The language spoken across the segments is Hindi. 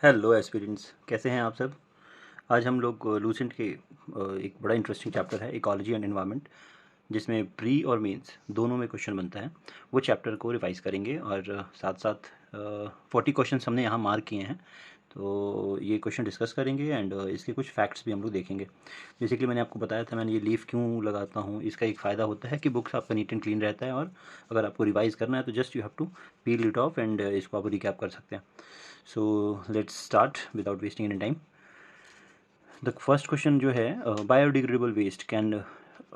हेलो एस्पिरेंट्स, कैसे हैं आप सब। आज हम लोग लूसेंट के एक बड़ा इंटरेस्टिंग चैप्टर है इकोलॉजी एंड एनवायरनमेंट, जिसमें प्री और मेंस दोनों में क्वेश्चन बनता है। वो चैप्टर को रिवाइज करेंगे और साथ साथ 40 क्वेश्चंस हमने यहाँ मार्क किए हैं, तो ये क्वेश्चन डिस्कस करेंगे एंड इसके कुछ फैक्ट्स भी हम लोग देखेंगे। बेसिकली मैंने आपको बताया था, मैंने ये लीफ क्यों लगाता हूँ, इसका एक फ़ायदा होता है कि बुक्स आपका नीट एंड क्लीन रहता है, और अगर आपको रिवाइज करना है तो just you have to peel it off and इसको आप रिकैप कर सकते हैं। So let's start without wasting any time. The first question जो है, बायोडिग्रेडेबल वेस्ट कैन,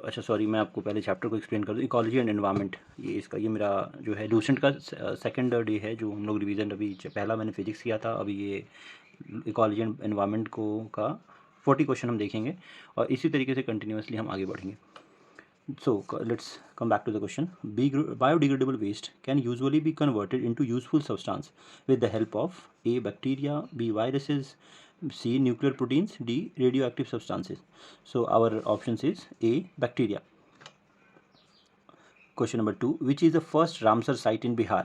अच्छा सॉरी, मैं आपको पहले चैप्टर को एक्सप्लेन कर दूँ। इकोलॉजी एंड एनवायरनमेंट, ये मेरा जो है लूसेंट का सेकंड डे है, जो हम लोग रिवीजन, अभी पहला मैंने फिजिक्स किया था, अभी ये इकोलॉजी एंड एनवायरनमेंट को का 40 क्वेश्चन हम देखेंगे और इसी तरीके से कंटिन्यूसली हम आगे बढ़ेंगे। So let's come back to the question. Biodegradable waste can usually be converted into useful substance with the help of A. Bacteria, B. Viruses, C. Nuclear proteins, D. Radioactive substances. So our options is A. Bacteria. Question number 2. Which is the first Ramsar site in Bihar?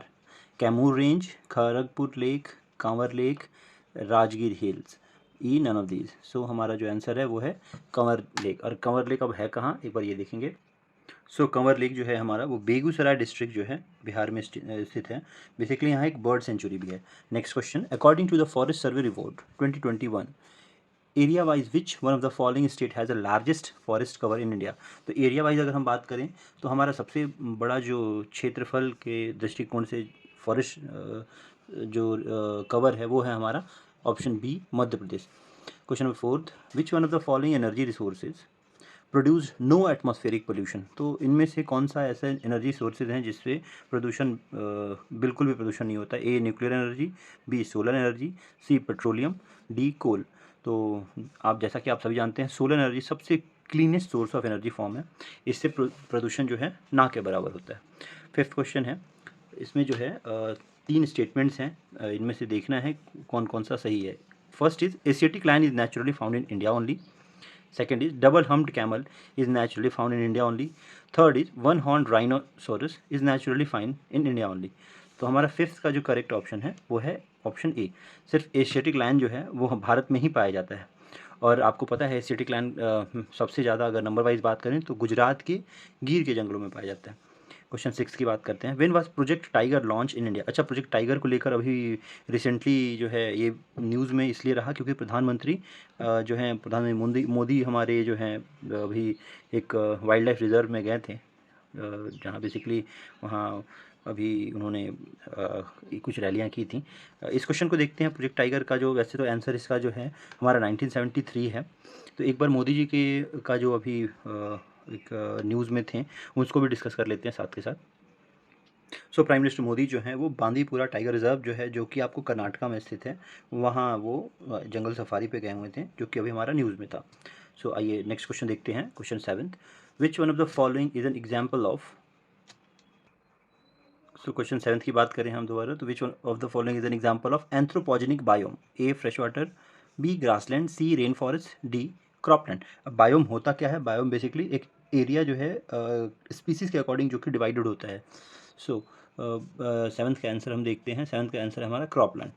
Kamur Range, Kharagpur Lake, Kanwar Lake, Rajgir Hills. E. None of these. So हमारा जो आंसर है वो है कंवर लेक। और कंवर लेक अब है कहाँ, एक बार ये देखेंगे। कंवर लेक जो है हमारा, वो बेगूसराय डिस्ट्रिक्ट जो है बिहार में स्थित है। बेसिकली यहाँ एक बर्ड सेंचुरी भी है। Next question, according to the forest survey report 2021, area wise which one of the following state has the largest forest cover in India. तो एरिया वाइज अगर हम बात करें तो हमारा सबसे बड़ा जो क्षेत्रफल के दृष्टिकोण से फॉरेस्ट जो कवर है वो है हमारा option B, Madhya Pradesh. Question number fourth, which one of the following energy resources produce no atmospheric pollution. तो इनमें से कौन सा ऐसा एनर्जी सोर्सेज हैं जिससे प्रदूषण बिल्कुल भी प्रदूषण नहीं होता। A. Nuclear energy, B. Solar energy, C. Petroleum, D. Coal. तो आप जैसा कि आप सभी जानते हैं, सोलर एनर्जी सबसे cleanest source of energy form है, इससे प्रदूषण जो है ना के बराबर होता है। फिफ्थ क्वेश्चन है, इसमें जो है तीन स्टेटमेंट्स हैं, इनमें से देखना है कौन कौन सा सही है। First is Asiatic lion is naturally found in India only. Second is double humped camel is naturally found in India only. Third is one horned rhinoceros is naturally found in India only. तो हमारा फिफ्थ का जो करेक्ट ऑप्शन है वो है ऑप्शन ए। सिर्फ एशियाटिक लायन जो है वो भारत में ही पाया जाता है। और आपको पता है एशियाटिक लायन सबसे ज़्यादा अगर नंबर वाइज बात करें तो गुजरात के गिर के जंगलों में पाया जाता है। क्वेश्चन 6 की बात करते हैं, when was project tiger launch in India. अच्छा, प्रोजेक्ट टाइगर को लेकर अभी रिसेंटली जो है ये न्यूज़ में इसलिए रहा क्योंकि प्रधानमंत्री जो हैं, प्रधानमंत्री मोदी हमारे जो हैं अभी एक वाइल्ड लाइफ रिजर्व में गए थे, जहाँ बेसिकली वहाँ अभी उन्होंने कुछ रैलियाँ की थी। इस क्वेश्चन को देखते हैं, प्रोजेक्ट टाइगर का जो वैसे तो आंसर इसका जो है हमारा 1973 है। तो एक बार मोदी जी के का जो अभी एक न्यूज़ में थे, उसको भी डिस्कस कर लेते हैं साथ के साथ। प्राइम मिनिस्टर मोदी जो हैं वो बांदीपुरा टाइगर रिजर्व जो है, जो कि आपको कर्नाटका में स्थित है, वहाँ वो जंगल सफारी पे गए हुए थे, जो कि अभी हमारा न्यूज़ में था। आइए नेक्स्ट क्वेश्चन देखते हैं। Question 7, which one of the following is an example of. Question 7 की बात करें हम दोबारा, तो which one of the following is an example of anthropogenic biome. A. Fresh water, B. Grassland, C. Rain forest, D. Cropland. अब बायोम होता क्या है? बायोम बेसिकली एक एरिया जो है स्पीसीज़ के अकॉर्डिंग जो कि डिवाइडेड होता है। सेवन्थ का आंसर हम देखते हैं, सेवन्थ का आंसर है हमारा क्रॉपलैंड।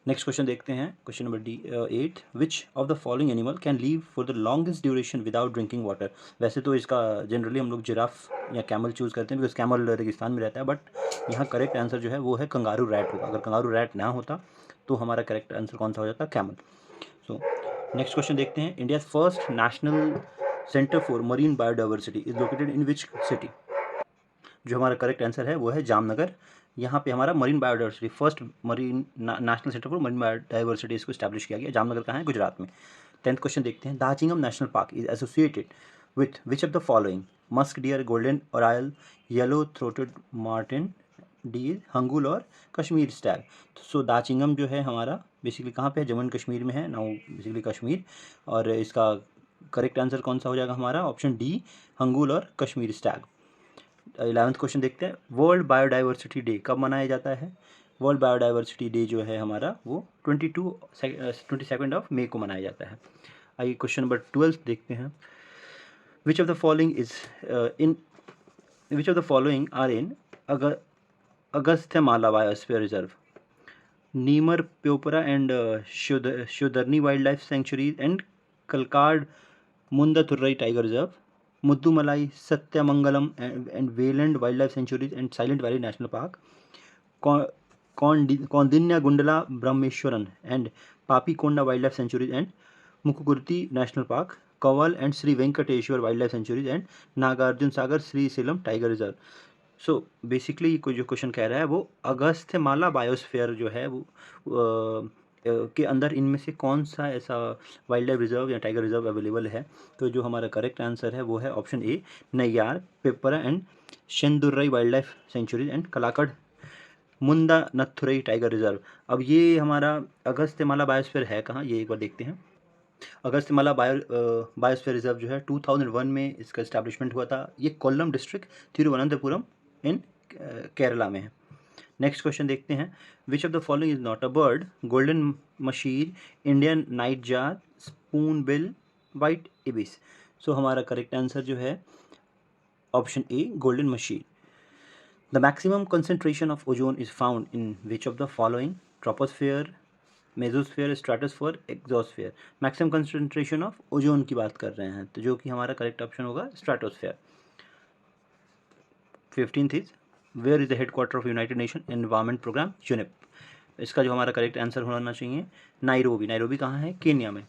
नेक्स्ट क्वेश्चन देखते हैं, question number D 8, which of the following animal can leave for the longest duration without drinking water. वैसे तो इसका जनरली हम लोग जिराफ या कैमल चूज़ करते हैं, बिकॉज कैमल रेगिस्तान में रहता है, बट यहाँ करेक्ट आंसर जो है वो है कंगारू रैट होगा। अगर कंगारू रैट ना होता तो हमारा करेक्ट आंसर कौन सा हो जाता? कैमल। नेक्स्ट क्वेश्चन देखते हैं, India first national centre for marine biodiversity is located in which city. जो हमारा करेक्ट आंसर है वो है जामनगर। यहाँ पे हमारा marine biodiversity, first marine national centre for marine biodiversity इसको स्टैब्लिश किया गया। जामनगर कहाँ है? गुजरात में। 10th क्वेश्चन देखते हैं, Darjeeling national park is associated with which of the following. Musk deer, golden oriole, yellow throated marten, D hangul or Kashmir Stag. Darjeeling जो है हमारा बेसिकली कहाँ पे है? जम्मू एंड कश्मीर में है, नाउ बेसिकली कश्मीर। और इसका करेक्ट आंसर कौन सा हो जाएगा हमारा? Option D, hangul or Kashmir Stag. 11th question देखते हैं, वर्ल्ड बायोडाइवर्सिटी डे कब मनाया जाता है? वर्ल्ड बायोडाइवर्सिटी डे जो है हमारा वो 22 ऑफ मई को मनाया जाता है। आइए क्वेश्चन नंबर 12 देखते हैं, which of the following is in which of the following are in Agasthyamala biosphere reserve. Neyyar Peppara and Shendurney wild life sanctuaries and Kalakad Mundanthurai tiger reserve, Mudumalai Sathyamangalam and Wayanad wild life sanctuaries and silent valley national park, Kaundinya Brahmeswaram and Papikonda wild life sanctuaries and Mukurthi national park, Kawal and Sri Venkateswara wild life sanctuaries and Nagarjuna Sagar Srisailam tiger reserve. So basically जो क्वेश्चन कह रहा है वो अगस्थ्यमाला बायोस्फीयर जो है वो के अंदर इनमें से कौन सा ऐसा वाइल्ड लाइफ रिजर्व या टाइगर रिजर्व अवेलेबल है। तो जो हमारा करेक्ट आंसर है वो है option A, Neyyar Peppara and Shendurney wild life sanctuaries and Kalakad Mundanthurai tiger reserve. अब ये हमारा अगस्त्यमाला बायोस्फीयर है कहाँ, ये एक बार देखते हैं। अगस्त्यमाला बायोस्फीयर रिजर्व जो है 2001 में इसका इस्टेब्लिशमेंट हुआ था। ये कोल्लम डिस्ट्रिक्ट तिरुवनंतपुरम इन केरला में है। नेक्स्ट क्वेश्चन देखते हैं, which of the following is not a bird, golden mahseer, Indian nightjar, spoonbill, white ibis. So हमारा करेक्ट आंसर जो है option A, golden mahseer. The maximum concentration of ozone is found in which of the following, troposphere, mesosphere, stratosphere, exosphere. Maximum concentration of ozone की बात कर रहे हैं, तो जो कि हमारा करेक्ट ऑप्शन होगा stratosphere. 15th is, where is the headquarter of United Nation environment programme, UNEP. इसका जो हमारा करेक्ट आंसर होना चाहिए नाइरोबी। नाइरोबी कहाँ है, केन्या में।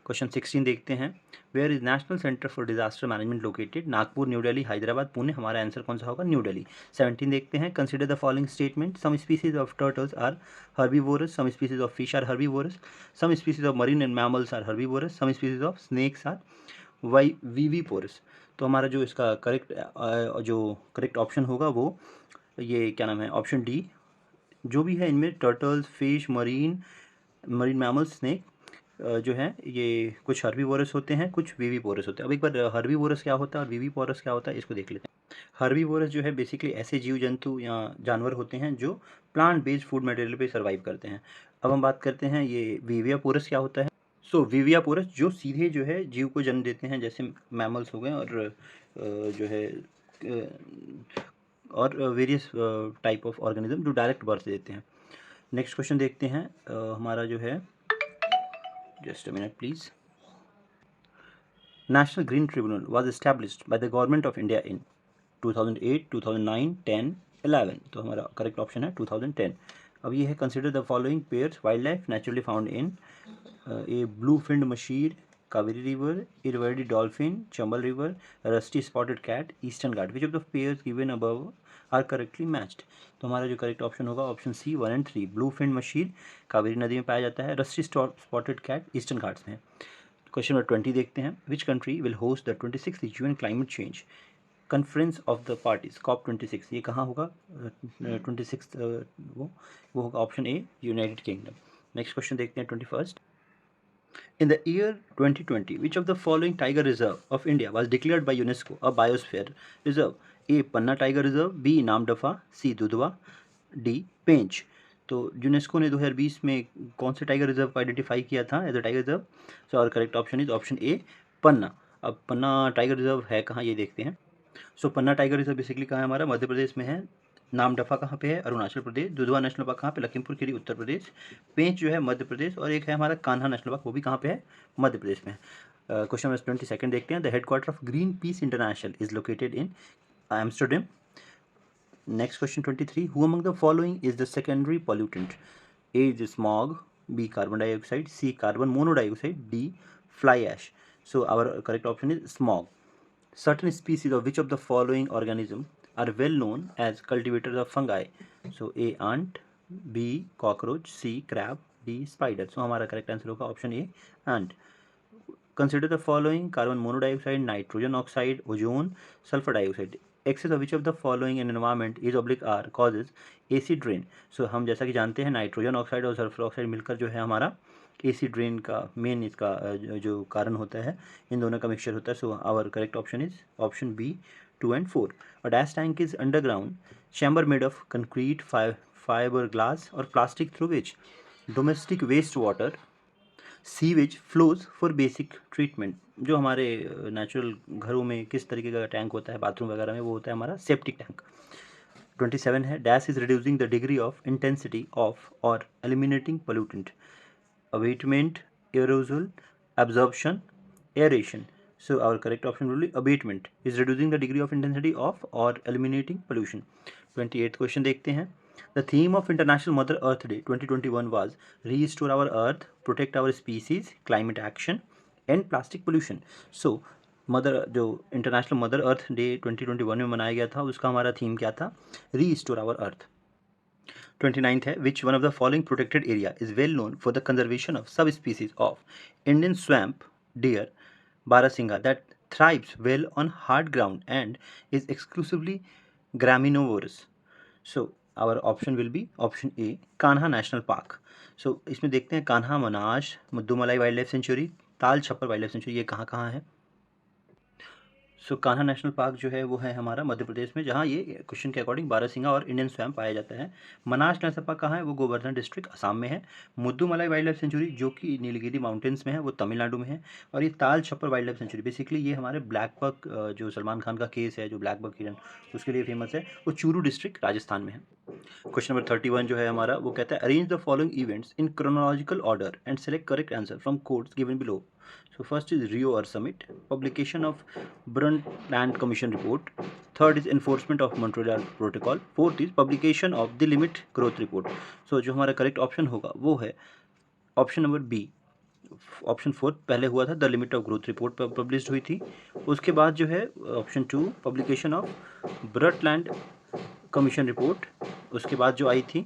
क्वेश्चन 16 देखते हैं, where is national centre for disaster management located, Nagpur, New Delhi, Hyderabad, Pune. हमारा आंसर कौन सा होगा, न्यू दिल्ली। 17 देखते हैं, consider the following statement, some species of turtles are herbivorous, some species of fish are herbivorous, some species of marine and mammals are herbivorous, some species of snakes are viviparous. तो हमारा जो इसका करेक्ट ऑप्शन होगा वो ये क्या नाम है, ऑप्शन डी। जो भी है इनमें turtles, fish, marine mammals, snake जो है ये कुछ हर्बीवोरस होते हैं, कुछ विविपोरस होते हैं। अब एक बार हर्बीवोरस क्या होता है और विविपोरस क्या होता है इसको देख लेते हैं। हर्बीवोरस जो है बेसिकली ऐसे जीव जंतु या जानवर होते हैं जो प्लांट बेस्ड फूड मटेरियल पे सर्वाइव करते हैं। अब हम बात करते हैं ये विवियापोरस क्या होता है। सो विवियापोरस जो सीधे जो है जीव को जन्म देते हैं, जैसे मैमल्स हो गए और जो है और वेरियस टाइप ऑफ ऑर्गेनिज्म जो डायरेक्ट बर्थ देते हैं। नेक्स्ट क्वेश्चन देखते हैं, हमारा जो है, just a minute please. National green tribunal was established by the government of India in 2008, 2009, 10, 11। तो हमारा करेक्ट ऑप्शन है 2010। अब ये है, consider the following pairs wild life naturally found in A blue finned mahseer, Kaveri river, Irrawaddy dolphin, Chambal river, rusty spotted cat, Eastern Ghat. Which of the pairs given above are correctly matched. तो हमारा जो करेक्ट ऑप्शन होगा option C 1 and 3। Blue finned mahseer Kaveri नदी में पाया जाता है, rusty spotted cat Eastern Ghats में। क्वेश्चन नंबर 20 देखते हैं, which country will host the 26th UN climate change conference of the parties, COP 26। ये कहाँ होगा 26 वो होगा option A, United kingdom. Next question देखते हैं 21st। In the year 2020, which of the following tiger reserve of India was declared by UNESCO a biosphere reserve? A. Panna Tiger Reserve, B. Namdapha, C. Dudhwa, D. Pench। तो यूनेस्को ने 2020 में कौन से टाइगर रिजर्व को आइडेंटिफाई किया था as a tiger reserve. So our correct option is option A, Panna. अब पन्ना टाइगर रिजर्व है कहाँ ये देखते हैं। So Panna tiger reserve basically कहाँ है, हमारा मध्य प्रदेश में है। नामदफा कहाँ पे है, अरुणाचल प्रदेश। दुधवा नेशनल पार्क कहाँ पे, लखीमपुर खीरी उत्तर प्रदेश। पेंच जो है मध्य प्रदेश, और एक है हमारा कान्हा नेशनल पार्क, वो भी कहाँ पे है, मध्य प्रदेश में। क्वेश्चन नंबर 22 देखते हैं, the headquarter of Greenpeace International is located in Amsterdam. Next question 23, who among the following is the secondary pollutant. A is smog, B carbon dioxide, C carbon monodioxide, D fly ash. So our correct option is smog. Certain species of which of the following organism are well known as cultivators of fungi? So A ant, B cockroach, C crab, D spider. So हमारा correct answer होगा option A ant. Consider the following: carbon monoxide, nitrogen oxide, ozone, sulfur dioxide. Excess of which of the following in environment is oblique R causes acid rain? So हम जैसा कि जानते हैं नाइट्रोजन ऑक्साइड और सल्फर ऑक्साइड मिलकर जो है हमारा एसिड रेन का मेन इसका जो कारण होता है, इन दोनों का मिक्सचर होता है। So our correct option is option B 2 and 4। A dash tank is underground chamber made of concrete, fibre glass और plastic through which domestic waste water sewage flows for basic treatment. जो हमारे नेचुरल घरों में किस तरीके का टैंक होता है बाथरूम वगैरह में, वो होता है हमारा सेप्टिक टैंक। 27 है dash is reducing the degree of intensity of or eliminating pollutant, abatement, aerosol, absorption, aeration. So our correct option will be abatement is reducing the degree of intensity of or eliminating pollution. 28th question देखते हैं. The theme of International Mother Earth Day 2021 was Restore Our Earth, Protect Our Species, Climate Action, End Plastic Pollution. So जो इंटरनेशनल मदर अर्थ डे 2021 में मनाया गया था उसका हमारा थीम क्या था? Restore our earth. 29th है which one of the following protected area is well known for the conservation of subspecies of Indian swamp deer Barasingha that thrives well on hard ground and is exclusively graminivorous. So our option will be option A, Kanha National Park. So इसमें देखते हैं Kanha, Manas, Mudumalai wildlife sanctuary, Tal Chhapar wild life sanctuary, ये कहाँ कहाँ है? सो कान्हा नेशनल पार्क जो है वो है हमारा मध्य प्रदेश में, जहाँ ये क्वेश्चन के अकॉर्डिंग बारहसिंगा और इंडियन स्वैम्प पाया जाता है. मनास नेशनल पार्क कहाँ है? वो गोवर्धन डिस्ट्रिक्ट असम में है. मुद्दुमलाई वाइल्ड लाइफ सेंचुरी जो कि नीलगिरी माउंटेन्स में है वो तमिलनाडु में है. और ये ताल Chhapar wild life sanctuary basically ये हमारे ब्लैक बक, जो सलमान खान का केस है जो ब्लैक बक हिरन उसके लिए फेमस है, वो चूरू डिस्ट्रिक्ट राजस्थान में है. क्वेश्चन नंबर 31 जो है हमारा वो कहता है arrange the following events in chronological order and select correct answer from codes given below. So first is Rio Earth Summit, publication of Brundtland Commission report. Third is enforcement of Montreal Protocol. Fourth is publication of the Limit Growth Report. So जो हमारा करेक्ट ऑप्शन होगा वो है ऑप्शन नंबर बी. ऑप्शन 4 पहले हुआ था, the limit of growth report publish हुई थी. उसके बाद जो है option 2 publication of Brundtland commission report, उसके बाद जो आई थी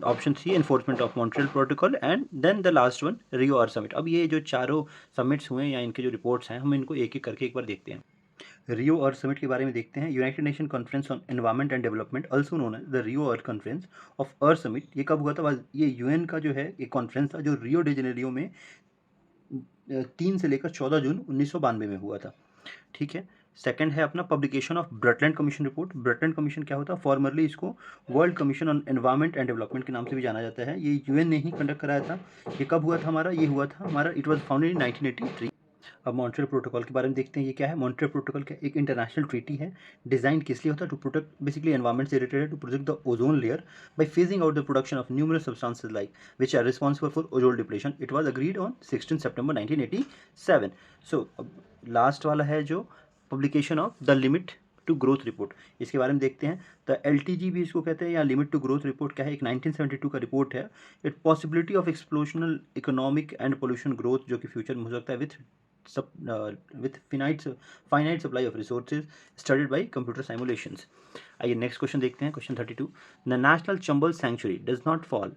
option 3 enforcement of Montreal protocol and then the last one Rio earth summit. अब ये जो चारों समिट्स हुए या इनके जो रिपोर्ट्स हैं हम इनको एक एक करके एक बार देखते हैं. रियो अर्थ समिट के बारे में देखते हैं. United Nation conference on environment and development also known as the Rio earth conference of earth summit. ये कब हुआ था? ये यूएन का जो है एक कॉन्फ्रेंस था जो रियो डे जेनेरियो में 3 से लेकर 14 जून 1992 में हुआ था. ठीक है. सेकंड है अपना publication of Brundtland commission report. Brundtland commission क्या होता है? फॉर्मरली इसको world commission on environment and development के नाम से भी जाना जाता है. ये यूएन ने ही कंडक्ट कराया था. ये कब हुआ था हमारा? ये हुआ था हमारा इट वाज फाउंडेड इन 1983. अब मॉन्ट्रियल प्रोटोकॉल के बारे में देखते हैं. ये क्या है? मॉन्ट्रियल प्रोटोकॉल क्या एक इंटरनेशनल ट्रीटी है. डिजाइन किस लिए होता है? टू प्रोटेक्ट बेसिकली एनवायरमेंट से related, to protect the ozone layer by phasing out the production of numerous substances like which are responsible for ozone depletion. It was agreed on 16 September 1987. So last वाला है जो publication of the limit to growth report. इसके बारे में देखते हैं. द LTG भी इसको कहते हैं या लिमिट टू ग्रोथ रिपोर्ट क्या है? एक 1972 का रिपोर्ट है. It possibility of exponential economic and pollution growth जो कि फ्यूचर में हो सकता है with finite supply of resources studied by computer simulations. आइए नेक्स्ट क्वेश्चन देखते हैं. Question 32. The National Chambal Sanctuary does not fall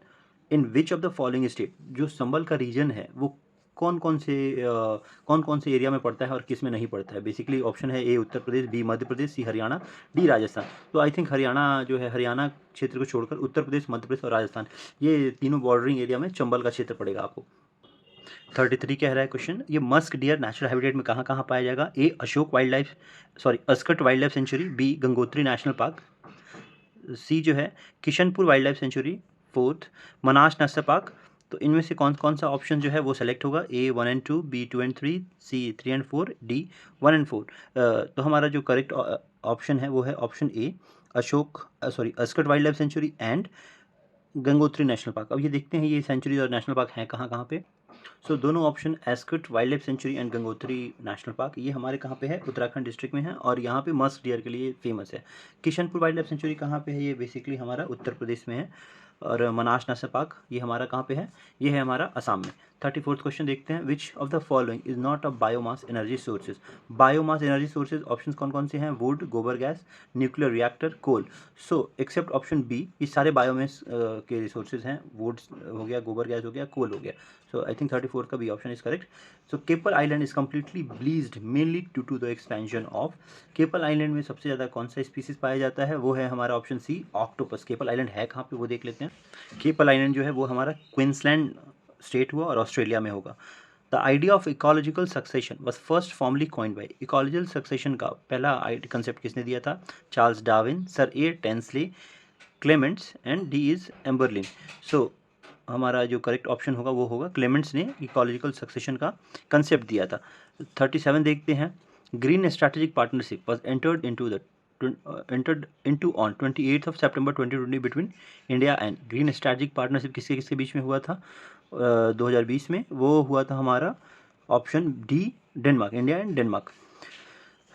in which of the following state. जो चंबल का रीजन है वो कौन कौन से एरिया में पड़ता है और किस में नहीं पड़ता है? बेसिकली ऑप्शन है ए उत्तर प्रदेश, बी मध्य प्रदेश, सी हरियाणा, डी राजस्थान. तो आई थिंक हरियाणा जो है, हरियाणा क्षेत्र को छोड़कर उत्तर प्रदेश, मध्य प्रदेश और राजस्थान ये तीनों बॉर्डरिंग एरिया में चंबल का क्षेत्र पड़ेगा आपको. 33 कह रहा है क्वेश्चन. ये मस्क डियर नेचुरल हैबिटेट में कहाँ कहाँ पाया जाएगा? A Askot wildlife sanctuary, B Gangotri National Park, C जो है Kishanpur wildlife sanctuary, fourth Manas National Park. तो इनमें से कौन कौन सा ऑप्शन जो है वो सेलेक्ट होगा? A 1 and 2, B 2 and 3, C 3 and 4, D 1 and 4. तो हमारा जो करेक्ट ऑप्शन है वो है option A Askot wildlife century and Gangotri National park. अब ये देखते हैं ये सेंचुरी और नेशनल पार्क हैं कहाँ कहाँ पे. सो दोनों option ascot wildlife century and Gangotri National park ये हमारे कहाँ पे है? उत्तराखंड डिस्ट्रिक्ट में है और यहाँ पे मस्क डियर के लिए फेमस है. किशनपुर वाइल्ड लाइफ सेंचुरी कहाँ पे है? ये बेसिकली हमारा उत्तर प्रदेश में है. और मनास नेशनल पार्क ये हमारा कहाँ पे है? ये है हमारा असम में. 34th क्वेश्चन देखते हैं. Which of the following is not a biomass energy sources. Biomass energy sources option कौन कौन से हैं? वुड, गोबर गैस, न्यूक्लियर रिएक्टर, कोल. सो एक्सेप्ट ऑप्शन बी ये सारे बायोमास के रिसोर्सेज हैं. वुड हो गया, गोबर गैस हो गया, कोल हो गया. सो आई थिंक 34 का भी option is correct. So Keppel island is completely bleached mainly due to the expansion of. Keppel island में सबसे ज़्यादा कौन सा स्पीसीज पाया जाता है? वो है हमारा option C octopus. Keppel island है कहाँ पे वो देख लेते हैं. केपल आइलैंड जो है वो हमारा क्वींसलैंड स्टेट हुआ और ऑस्ट्रेलिया में होगा. The idea of ecological succession was first formally coined by. Ecological succession का पहला कंसेप्ट किसने दिया था? Charles Darwin, Sir A Tansley, Clements and D is Emberlin. So हमारा जो करेक्ट ऑप्शन होगा वो होगा क्लेमेंट्स ने इकोलॉजिकल सक्सेशन का कंसेप्ट दिया था. 37 देखते हैं. Green strategic partnership was entered into the entered into on 28th of September 2020 between India and green strategic partnership किसके किसके बीच में हुआ था 2020 में? वो हुआ था हमारा option D, Denmark, India and Denmark.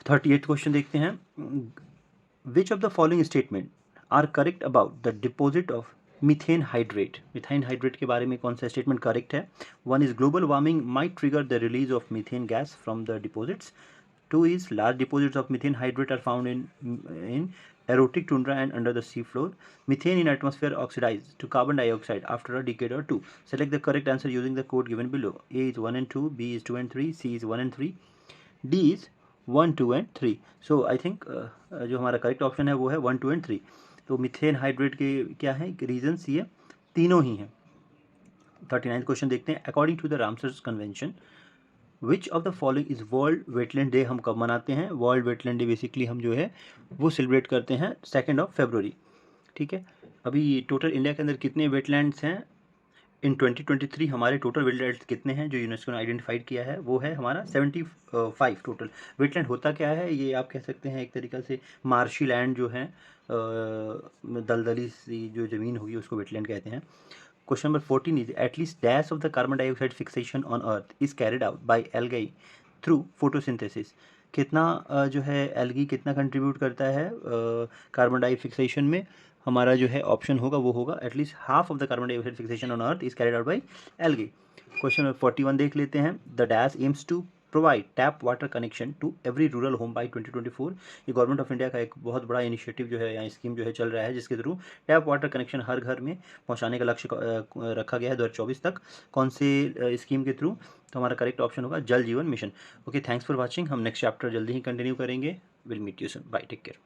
38 question देखते हैं। Which of the following statement are correct about the deposit of methane hydrate? Methane hydrate के बारे में कौन सा स्टेटमेंट करेक्ट है? One is global warming might trigger the release of methane gas from the deposits. Two is large deposits of methane hydrate are found in erotic tundra and under the sea floor. Methane in atmosphere oxidizes to carbon dioxide after a decade or two. Select the correct answer using the code given below. A is 1 and 2, B is 2 and 3, C is 1 and 3, D is 1, 2 and 3. So I think जो हमारा करेक्ट ऑप्शन है वो है 1, 2 and 3. तो मिथेन हाइड्रेट के क्या है रीजन्स? ये तीनों ही हैं। 39 क्वेश्चन देखते हैं। According to the Ramsar convention which of the following is world wetland day? हम कब मनाते हैं? वर्ल्ड वेटलैंड डे बेसिकली हम जो है वो सेलिब्रेट करते हैं 2 फरवरी। ठीक है, अभी टोटल इंडिया के अंदर कितने वेटलैंड्स हैं? इन 2023 हमारे टोटल वेटलैंड्स कितने हैं जो यूनेस्को ने आइडेंटिफाइड किया है? वो है हमारा 75 टोटल। वेटलैंड होता क्या है? ये आप कह सकते हैं एक तरीक़ा से मार्शी लैंड जो है, दलदली सी जो ज़मीन होगी उसको वेटलैंड कहते हैं। Question number 14 is at least dash of the carbon dioxide fixation on earth is carried out by algae through photosynthesis. कितना जो है एल्गी कितना कंट्रीब्यूट करता है कार्बन डाई फिक्सेशन में? हमारा जो है ऑप्शन होगा वो होगा at least half of the carbon dioxide fixation on earth is carried out by algae. Question number 41 देख लेते हैं। The dash aims to provide tap water connection to every rural home by 2024। ये गवर्नमेंट ऑफ इंडिया का एक बहुत बड़ा इनिशिएटिव जो है या स्कीम जो है चल रहा है जिसके थ्रू टैप वाटर कनेक्शन हर घर में पहुंचाने का लक्ष्य रखा गया है 2024 तक। कौन से स्कीम के थ्रू? तो हमारा करेक्ट ऑप्शन होगा Jal Jeevan mission. Okay, thanks for watching. हम नेक्स्ट चैप्टर जल्दी ही कंटिन्यू करेंगे। Will meet you soon. Bye, take care.